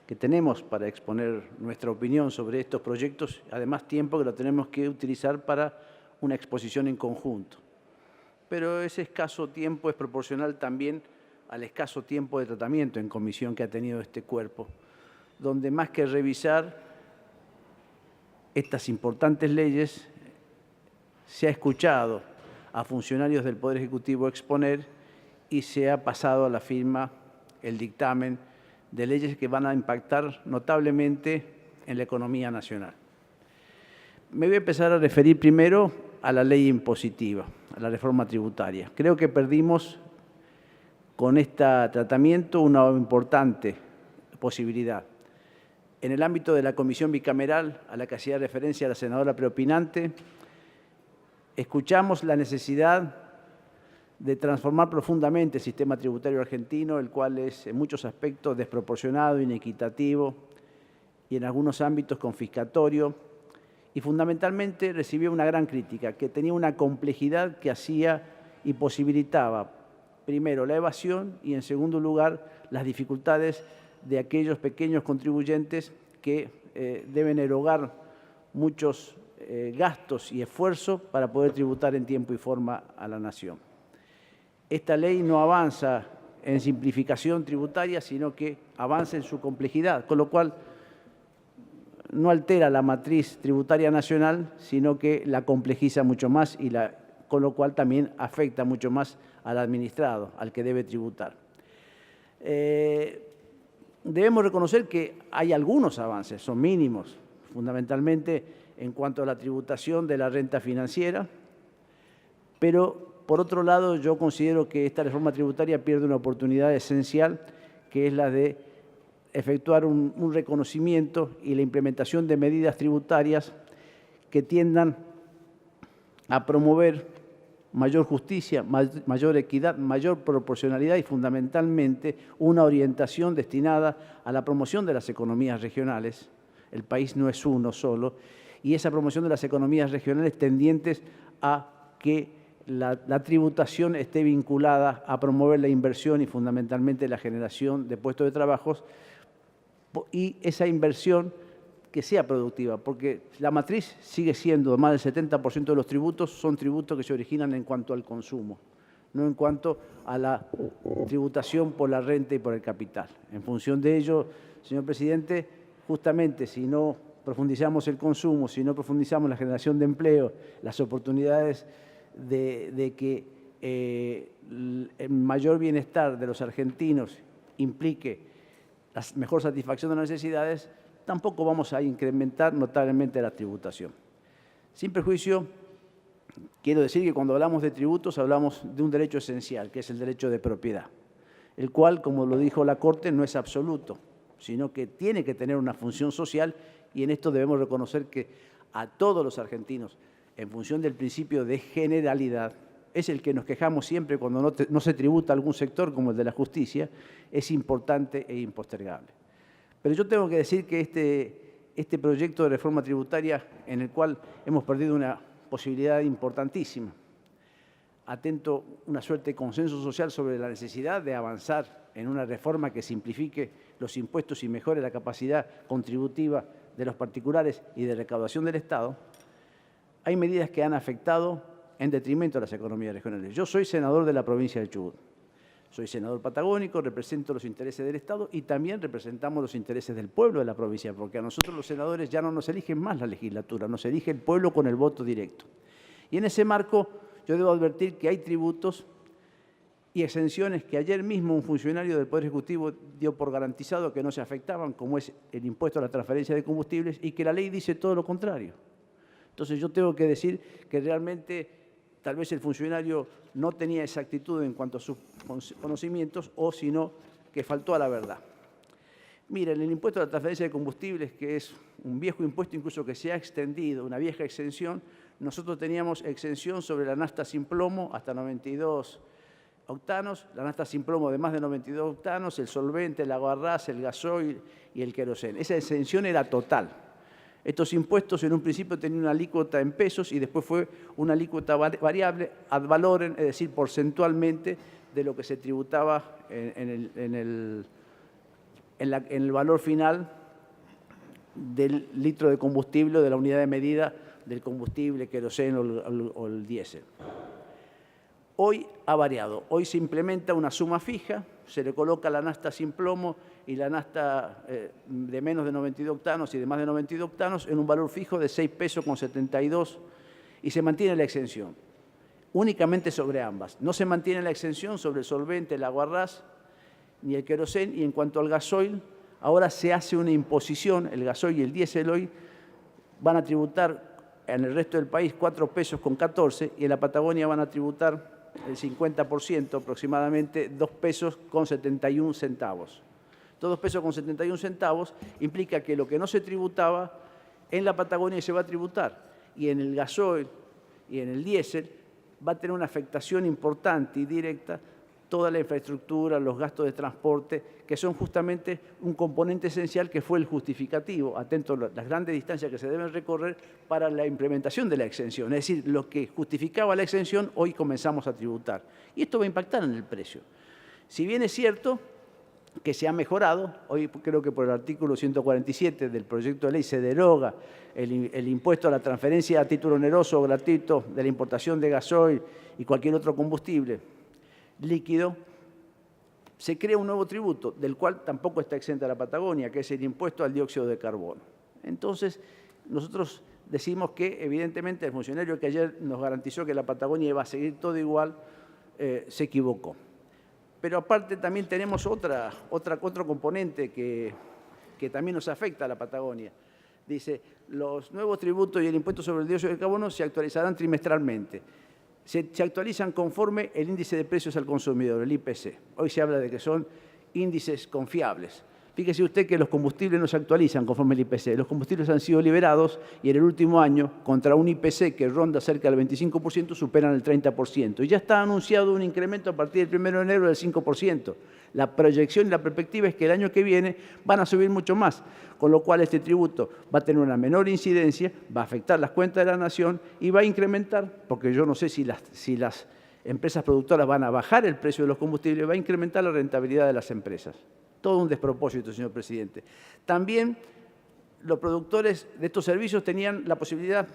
que tenemos para exponer nuestra opinión sobre estos proyectos, además tiempo que lo tenemos que utilizar para una exposición en conjunto. Pero ese escaso tiempo es proporcional también al escaso tiempo de tratamiento en comisión que ha tenido este cuerpo, donde más que revisar estas importantes leyes, se ha escuchado a funcionarios del Poder Ejecutivo exponer y se ha pasado a la firma el dictamen de leyes que van a impactar notablemente en la economía nacional. Me voy a empezar a referir primero a la ley impositiva, a la reforma tributaria. Creo que perdimos con este tratamiento una importante posibilidad. En el ámbito de la comisión bicameral, a la que hacía referencia la senadora preopinante, escuchamos la necesidad de transformar profundamente el sistema tributario argentino, el cual es en muchos aspectos desproporcionado, inequitativo y en algunos ámbitos confiscatorio, y fundamentalmente recibió una gran crítica, que tenía una complejidad que hacía y posibilitaba, primero, la evasión y, en segundo lugar, las dificultades de aquellos pequeños contribuyentes que deben erogar muchos gastos y esfuerzos para poder tributar en tiempo y forma a la nación. Esta ley no avanza en simplificación tributaria, sino que avanza en su complejidad, con lo cual no altera la matriz tributaria nacional, sino que la complejiza mucho más y con lo cual también afecta mucho más al administrado, al que debe tributar. Debemos reconocer que hay algunos avances, son mínimos, fundamentalmente en cuanto a la tributación de la renta financiera, pero por otro lado yo considero que esta reforma tributaria pierde una oportunidad esencial, que es la de efectuar un reconocimiento y la implementación de medidas tributarias que tiendan a promover mayor justicia, mayor equidad, mayor proporcionalidad y fundamentalmente una orientación destinada a la promoción de las economías regionales. El país no es uno solo, y esa promoción de las economías regionales tendientes a que la tributación esté vinculada a promover la inversión y fundamentalmente la generación de puestos de trabajo, y esa inversión que sea productiva, porque la matriz sigue siendo más del 70% de los tributos son tributos que se originan en cuanto al consumo, no en cuanto a la tributación por la renta y por el capital. En función de ello, señor presidente, justamente si no profundizamos el consumo, si no profundizamos la generación de empleo, las oportunidades de que el mayor bienestar de los argentinos implique la mejor satisfacción de las necesidades, tampoco vamos a incrementar notablemente la tributación. Sin perjuicio, quiero decir que cuando hablamos de tributos hablamos de un derecho esencial, que es el derecho de propiedad, el cual, como lo dijo la Corte, no es absoluto, sino que tiene que tener una función social, y en esto debemos reconocer que a todos los argentinos, en función del principio de generalidad, es el que nos quejamos siempre cuando no se tributa algún sector como el de la justicia, es importante e impostergable. Pero yo tengo que decir que este proyecto de reforma tributaria, en el cual hemos perdido una posibilidad importantísima, atento una suerte de consenso social sobre la necesidad de avanzar en una reforma que simplifique los impuestos y mejore la capacidad contributiva de los particulares y de recaudación del Estado, hay medidas que han afectado en detrimento de las economías regionales. Yo soy senador de la provincia de Chubut. Soy senador patagónico, represento los intereses del Estado y también representamos los intereses del pueblo de la provincia, porque a nosotros los senadores ya no nos eligen más la legislatura, nos elige el pueblo con el voto directo. Y en ese marco yo debo advertir que hay tributos y exenciones que ayer mismo un funcionario del Poder Ejecutivo dio por garantizado que no se afectaban, como es el impuesto a la transferencia de combustibles, y que la ley dice todo lo contrario. Entonces yo tengo que decir que realmente tal vez el funcionario no tenía exactitud en cuanto a sus conocimientos o sino que faltó a la verdad. Miren, el impuesto a la transferencia de combustibles, que es un viejo impuesto incluso que se ha extendido, una vieja exención, nosotros teníamos exención sobre la nafta sin plomo hasta 92 octanos, la nafta sin plomo de más de 92 octanos, el solvente, el aguarrás, el gasoil y el queroseno. Esa exención era total. Estos impuestos en un principio tenían una alícuota en pesos y después fue una alícuota variable ad valorem, es decir, porcentualmente de lo que se tributaba en en el valor final del litro de combustible, de la unidad de medida del combustible, queroseno o el diésel. Hoy ha variado. Hoy se implementa una suma fija, se le coloca la nafta sin plomo y la nafta de menos de 92 octanos y de más de 92 octanos en un valor fijo de 6 pesos con 72 y se mantiene la exención, únicamente sobre ambas. No se mantiene la exención sobre el solvente, el aguarrás ni el queroseno, y en cuanto al gasoil, ahora se hace una imposición, el gasoil y el diésel hoy van a tributar en el resto del país 4 pesos con 14 y en la Patagonia van a tributar el 50%, aproximadamente 2 pesos con 71 centavos. 2 pesos con 71 centavos implica que lo que no se tributaba en la Patagonia se va a tributar, y en el gasoil y en el diésel va a tener una afectación importante y directa toda la infraestructura, los gastos de transporte, que son justamente un componente esencial que fue el justificativo, atento a las grandes distancias que se deben recorrer para la implementación de la exención. Es decir, lo que justificaba la exención, hoy comenzamos a tributar. Y esto va a impactar en el precio. Si bien es cierto que se ha mejorado, hoy creo que por el artículo 147 del proyecto de ley se deroga el impuesto a la transferencia a título oneroso o gratuito de la importación de gasoil y cualquier otro combustible líquido, se crea un nuevo tributo, del cual tampoco está exenta la Patagonia, que es el impuesto al dióxido de carbono. Entonces, nosotros decimos que, evidentemente, el funcionario que ayer nos garantizó que la Patagonia iba a seguir todo igual, se equivocó. Pero aparte también tenemos otro componente que también nos afecta a la Patagonia. Dice, los nuevos tributos y el impuesto sobre el dióxido de carbono se actualizarán trimestralmente. Se actualizan conforme el índice de precios al consumidor, el IPC. Hoy se habla de que son índices confiables. Fíjese usted que los combustibles no se actualizan conforme el IPC. Los combustibles han sido liberados y en el último año, contra un IPC que ronda cerca del 25%, superan el 30%. Y ya está anunciado un incremento a partir del 1 de enero del 5%. La proyección y la perspectiva es que el año que viene van a subir mucho más, con lo cual este tributo va a tener una menor incidencia, va a afectar las cuentas de la nación y va a incrementar, porque yo no sé si las empresas productoras van a bajar el precio de los combustibles, va a incrementar la rentabilidad de las empresas. Todo un despropósito, señor presidente. También los productores de estos servicios tenían la posibilidad,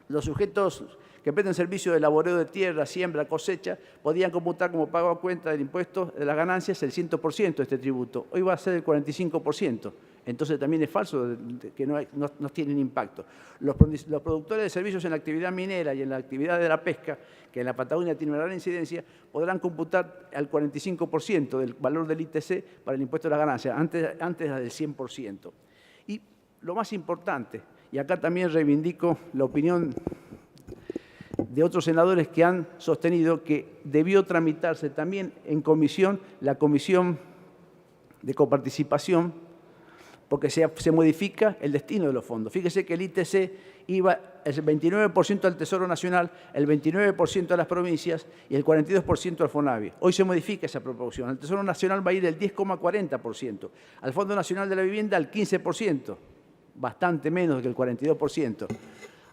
los sujetos que prestan servicio de laboreo de tierra, siembra, cosecha, podían computar como pago a cuenta del impuesto de las ganancias el 100% de este tributo. Hoy va a ser el 45%. Entonces también es falso que no tienen impacto. Los productores de servicios en la actividad minera y en la actividad de la pesca, que en la Patagonia tiene una gran incidencia, podrán computar al 45% del valor del ITC para el impuesto de las ganancias, antes del 100%. Y lo más importante, y acá también reivindico la opinión de otros senadores que han sostenido que debió tramitarse también en comisión, la comisión de coparticipación, porque se modifica el destino de los fondos. Fíjese que el ITC iba el 29% al Tesoro Nacional, el 29% a las provincias y el 42% al FONAVI. Hoy se modifica esa proporción. Al Tesoro Nacional va a ir el 10,40%, al Fondo Nacional de la Vivienda el 15%, bastante menos que el 42%.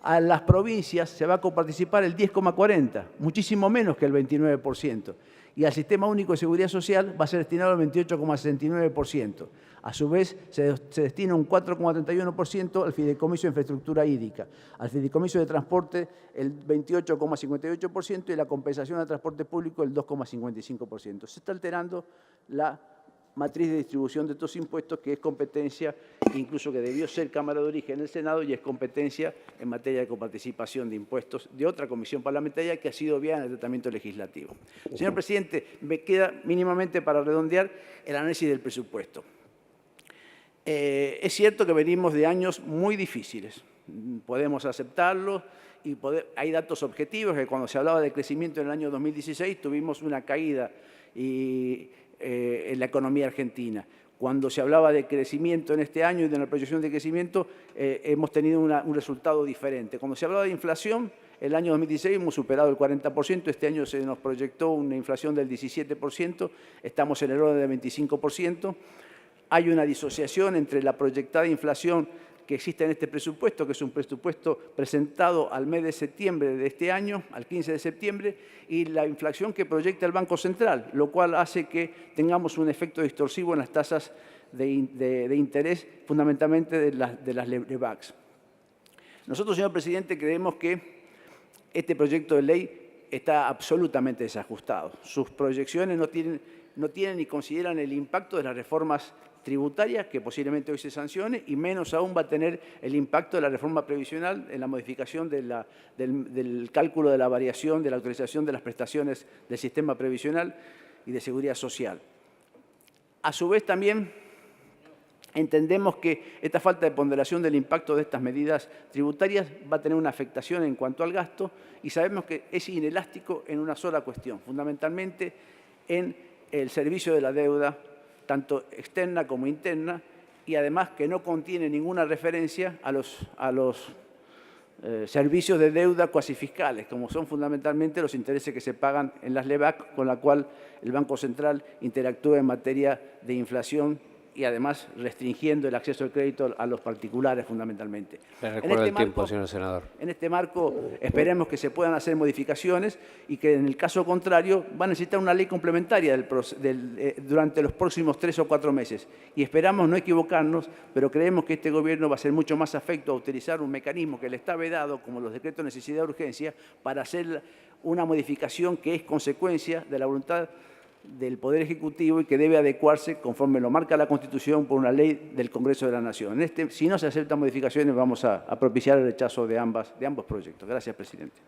A las provincias se va a coparticipar el 10,40%, muchísimo menos que el 29%. Y al Sistema Único de Seguridad Social va a ser destinado el 28,69%. A su vez, se destina un 4,31% al Fideicomiso de Infraestructura Hídrica, al Fideicomiso de Transporte el 28,58% y la compensación al transporte público el 2,55%. Se está alterando la matriz de distribución de estos impuestos, que es competencia, incluso que debió ser Cámara de Origen en el Senado, y es competencia en materia de coparticipación de impuestos de otra comisión parlamentaria que ha sido obviada en el tratamiento legislativo. Señor presidente, me queda mínimamente para redondear el análisis del presupuesto. Es cierto que venimos de años muy difíciles, podemos aceptarlo, y hay datos objetivos que cuando se hablaba de crecimiento en el año 2016 tuvimos una caída en la economía argentina. Cuando se hablaba de crecimiento en este año y de la proyección de crecimiento, hemos tenido un resultado diferente. Cuando se hablaba de inflación, el año 2016 hemos superado el 40%, este año se nos proyectó una inflación del 17%, estamos en el orden del 25%. Hay una disociación entre la proyectada inflación que existe en este presupuesto, que es un presupuesto presentado al mes de septiembre de este año, al 15 de septiembre, y la inflación que proyecta el Banco Central, lo cual hace que tengamos un efecto distorsivo en las tasas de interés, fundamentalmente de las Lebaks. Nosotros, señor presidente, creemos que este proyecto de ley está absolutamente desajustado. Sus proyecciones no tienen ni consideran el impacto de las reformas tributarias que posiblemente hoy se sancione, y menos aún va a tener el impacto de la reforma previsional en la modificación del cálculo de la variación de la autorización de las prestaciones del sistema previsional y de seguridad social. A su vez, también entendemos que esta falta de ponderación del impacto de estas medidas tributarias va a tener una afectación en cuanto al gasto, y sabemos que es inelástico en una sola cuestión, fundamentalmente en el servicio de la deuda, tanto externa como interna, y además que no contiene ninguna referencia a los servicios de deuda cuasi fiscales, como son fundamentalmente los intereses que se pagan en las LEBAC, con la cual el Banco Central interactúa en materia de inflación y además restringiendo el acceso al crédito a los particulares fundamentalmente. Le recuerdo el tiempo, señor senador. En este marco esperemos que se puedan hacer modificaciones y que en el caso contrario van a necesitar una ley complementaria durante los próximos 3 o 4 meses. Y esperamos no equivocarnos, pero creemos que este gobierno va a ser mucho más afecto a utilizar un mecanismo que le está vedado, como los decretos de necesidad de urgencia, para hacer una modificación que es consecuencia de la voluntad del Poder Ejecutivo y que debe adecuarse, conforme lo marca la Constitución, por una ley del Congreso de la Nación. Si no se aceptan modificaciones, vamos a propiciar el rechazo de ambos proyectos. Gracias, presidente.